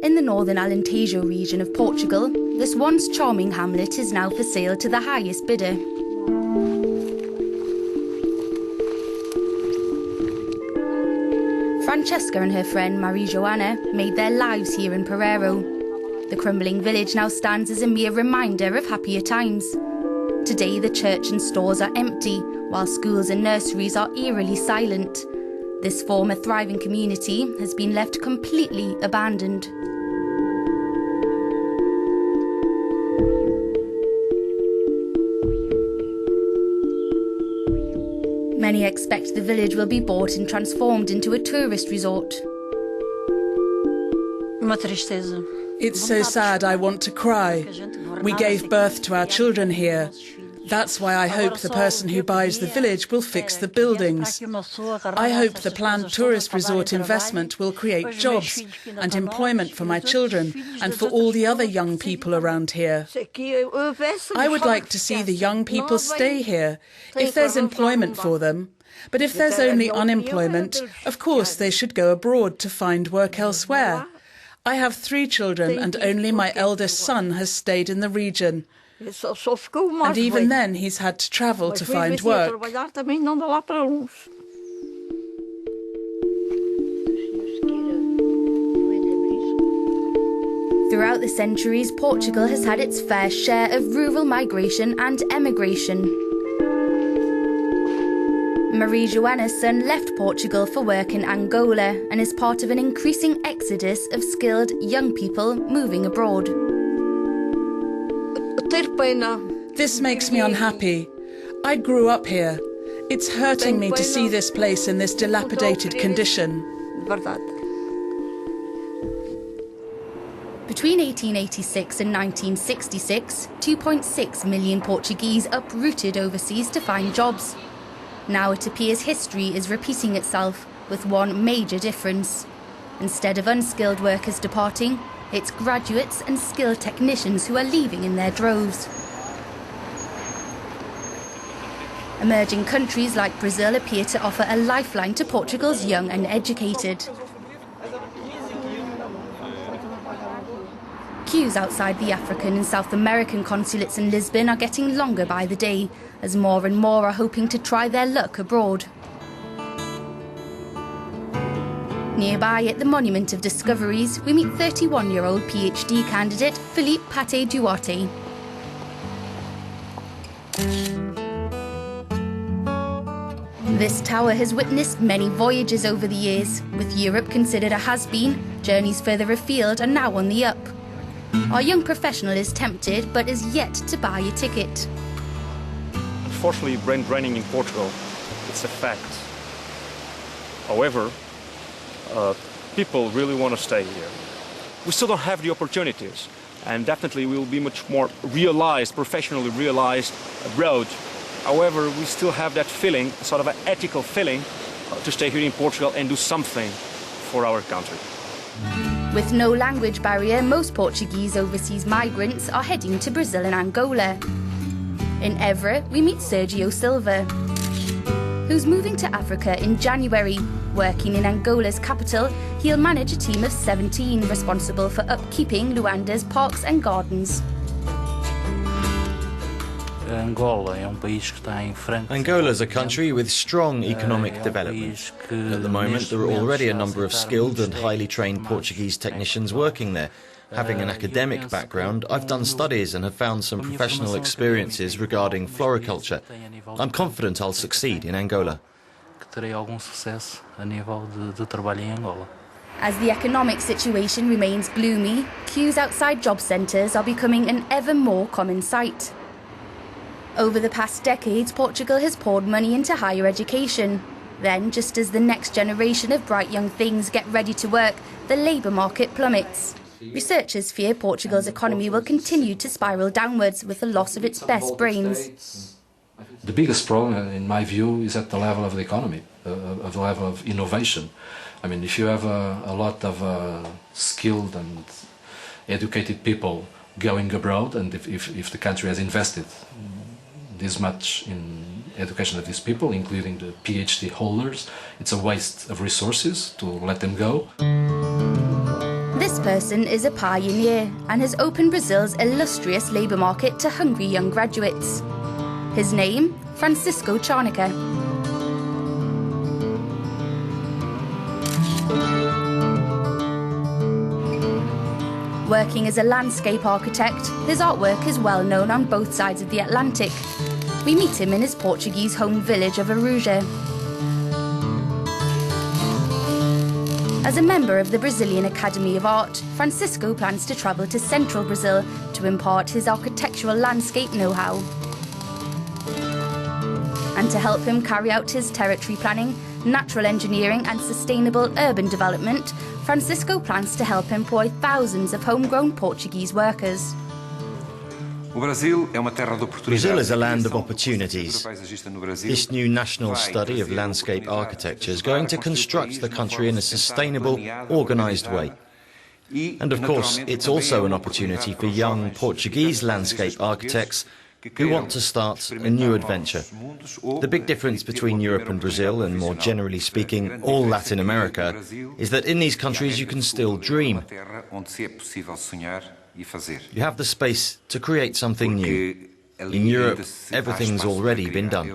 In the northern Alentejo region of Portugal, this once charming hamlet is now for sale to the highest bidder. Francesca and her friend Marie Joana made their lives here in Pereiro. The crumbling village now stands as a mere reminder of happier times. Today the church and stores are empty, while schools and nurseries are eerily silent. This former thriving community has been left completely abandoned. Many expect the village will be bought and transformed into a tourist resort. It's so sad I want to cry. We gave birth to our children here. That's why I hope the person who buys the village will fix the buildings. I hope the planned tourist resort investment will create jobs and employment for my children and for all the other young people around here. I would like to see the young people stay here, if there's employment for them. But if there's only unemployment, of course they should go abroad to find work elsewhere. I have 3 children and only my eldest son has stayed in the region. And even then he's had to travel to find work. Throughout the centuries, Portugal has had its fair share of rural migration and emigration. Marie Joana's son left Portugal for work in Angola and is part of an increasing exodus of skilled young people moving abroad. This makes me unhappy. I grew up here. It's hurting me to see this place in this dilapidated condition. Between 1886 and 1966, 2.6 million Portuguese uprooted overseas to find jobs. Now it appears history is repeating itself, with one major difference. Instead of unskilled workers departing, it's graduates and skilled technicians who are leaving in their droves. Emerging countries like Brazil appear to offer a lifeline to Portugal's young and educated. Queues outside the African and South American consulates in Lisbon are getting longer by the day, as more and more are hoping to try their luck abroad. Nearby at the Monument of Discoveries, we meet 31-year-old PhD candidate Felipe Pate Duarte. This tower has witnessed many voyages over the years. With Europe considered a has-been, journeys further afield are now on the up. Our young professional is tempted, but is yet to buy a ticket. Unfortunately, brain draining in Portugal, it's a fact. However, people really want to stay here. We still don't have the opportunities, and definitely we will be much more realized, professionally realized abroad. However, we still have that feeling, sort of an ethical feeling, to stay here in Portugal and do something for our country. With no language barrier, most Portuguese overseas migrants are heading to Brazil and Angola. In Évora, we meet Sergio Silva, who's moving to Africa in January. Working in Angola's capital, he'll manage a team of 17 responsible for upkeeping Luanda's parks and gardens. Angola is a country with strong economic development. At the moment, there are already a number of skilled and highly trained Portuguese technicians working there. Having an academic background, I've done studies and have found some professional experiences regarding floriculture. I'm confident I'll succeed in Angola. As the economic situation remains gloomy, queues outside job centres are becoming an ever more common sight. Over the past decades, Portugal has poured money into higher education. Then, just as the next generation of bright young things get ready to work, the labour market plummets. Researchers fear Portugal's economy will continue to spiral downwards with the loss of its best brains. The biggest problem, in my view, is at the level of the economy, at the level of innovation. I mean, if you have a lot of skilled and educated people going abroad, and if the country has invested this much in education of these people, including the PhD holders, it's a waste of resources to let them go. This This person is a pioneer and has opened Brazil's illustrious labour market to hungry young graduates. His name, Francisco Charnica. Working as a landscape architect, his artwork is well known on both sides of the Atlantic. We meet him in his Portuguese home village of Aruja. As a member of the Brazilian Academy of Art, Francisco plans to travel to central Brazil to impart his architectural landscape know-how. And to help him carry out his territory planning, natural engineering and sustainable urban development, Francisco plans to help employ thousands of homegrown Portuguese workers. Brazil is a land of opportunities. This new national study of landscape architecture is going to construct the country in a sustainable, organised way. And of course, it's also an opportunity for young Portuguese landscape architects who want to start a new adventure. The big difference between Europe and Brazil, and more generally speaking, all Latin America, is that in these countries you can still dream. You have the space to create something new. In Europe, everything's already been done.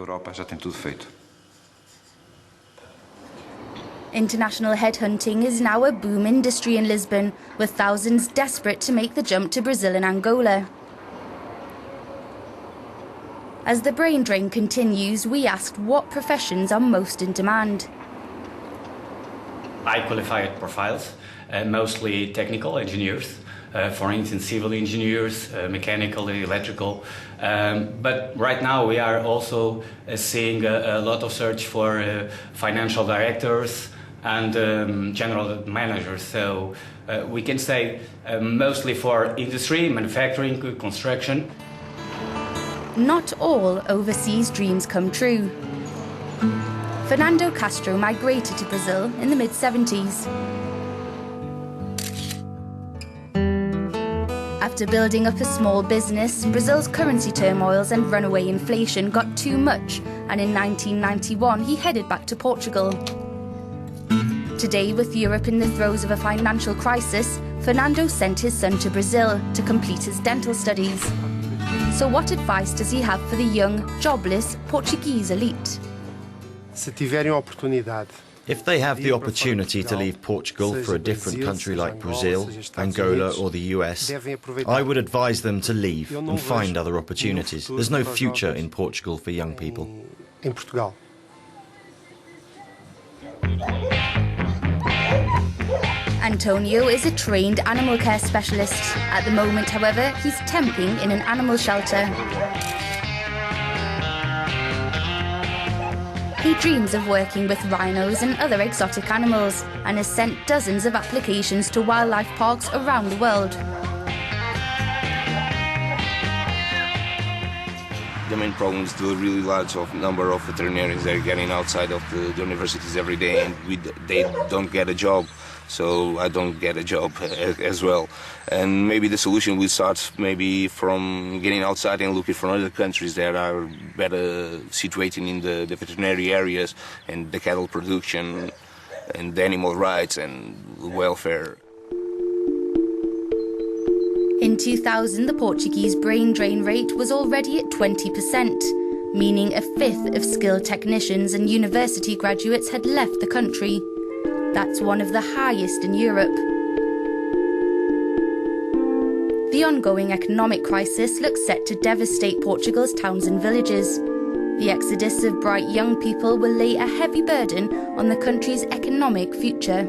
International headhunting is now a boom industry in Lisbon, with thousands desperate to make the jump to Brazil and Angola. As the brain drain continues, we asked what professions are most in demand. High qualified profiles, mostly technical engineers. For instance, civil engineers, mechanical, electrical. But right now we are also seeing a lot of search for financial directors and general managers. So we can say mostly for industry, manufacturing, construction. Not all overseas dreams come true. Fernando Castro migrated to Brazil in the mid-70s. After building up a small business, Brazil's currency turmoils and runaway inflation got too much, and in 1991 he headed back to Portugal. Today, with Europe in the throes of a financial crisis, Fernando sent his son to Brazil to complete his dental studies. So what advice does he have for the young, jobless Portuguese elite? If they have the opportunity to leave Portugal for a different country like Brazil, Angola or the US, I would advise them to leave and find other opportunities. There's no future in Portugal for young people. Antonio is a trained animal care specialist. At the moment, however, he's temping in an animal shelter. He dreams of working with rhinos and other exotic animals and has sent dozens of applications to wildlife parks around the world. The main problem is the really large number of veterinarians that are getting outside of the universities every day, and they don't get a job. So I don't get a job as well. And maybe the solution will start maybe from getting outside and looking for other countries that are better situated in the veterinary areas and the cattle production and the animal rights and welfare. In 2000, the Portuguese brain drain rate was already at 20%, meaning a fifth of skilled technicians and university graduates had left the country. That's one of the highest in Europe. The ongoing economic crisis looks set to devastate Portugal's towns and villages. The exodus of bright young people will lay a heavy burden on the country's economic future.